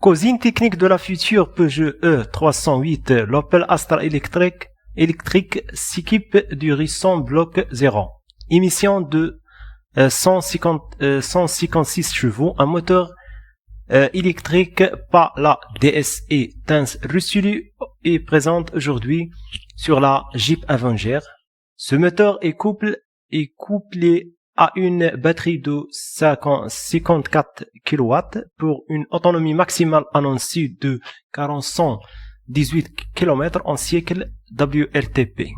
Cousine technique de la future Peugeot E308, l'Opel Astra électrique s'équipe du récent bloc 0. Émission de 156 chevaux, un moteur électrique par la DSE Tense reçue et présente aujourd'hui sur la Jeep Avenger. Ce moteur est couplé à une batterie de 54 kW pour une autonomie maximale annoncée de 418 km en siècle WLTP.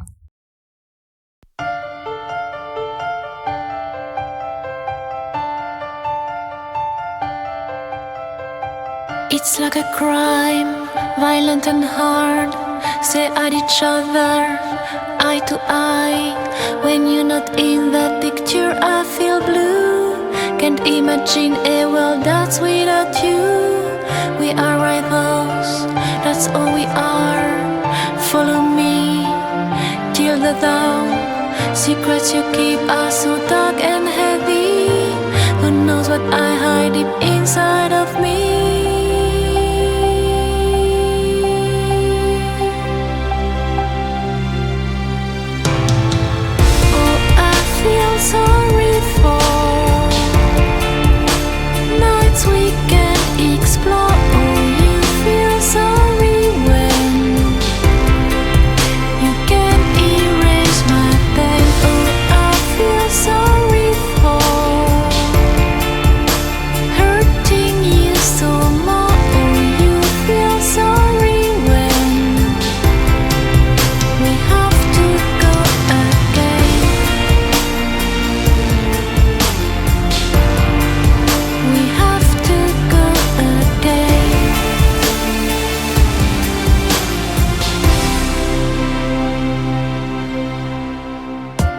It's like a crime, violent and hard. Stare at each other, eye to eye. When you're not in that picture, I feel blue. Can't imagine a world that's without you. We are rivals, that's all we are. Follow me till the dawn. Secrets you keep are so dark and heavy. Who knows what I hide deep inside of me? Sorry for nights we can't explore. Oh, you feel sorry when you can't erase my pain. Oh, I feel sorry for hurting you so much. Oh, you feel sorry when we have to go again.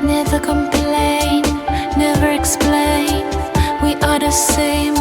Never complain, never explain. We are the same.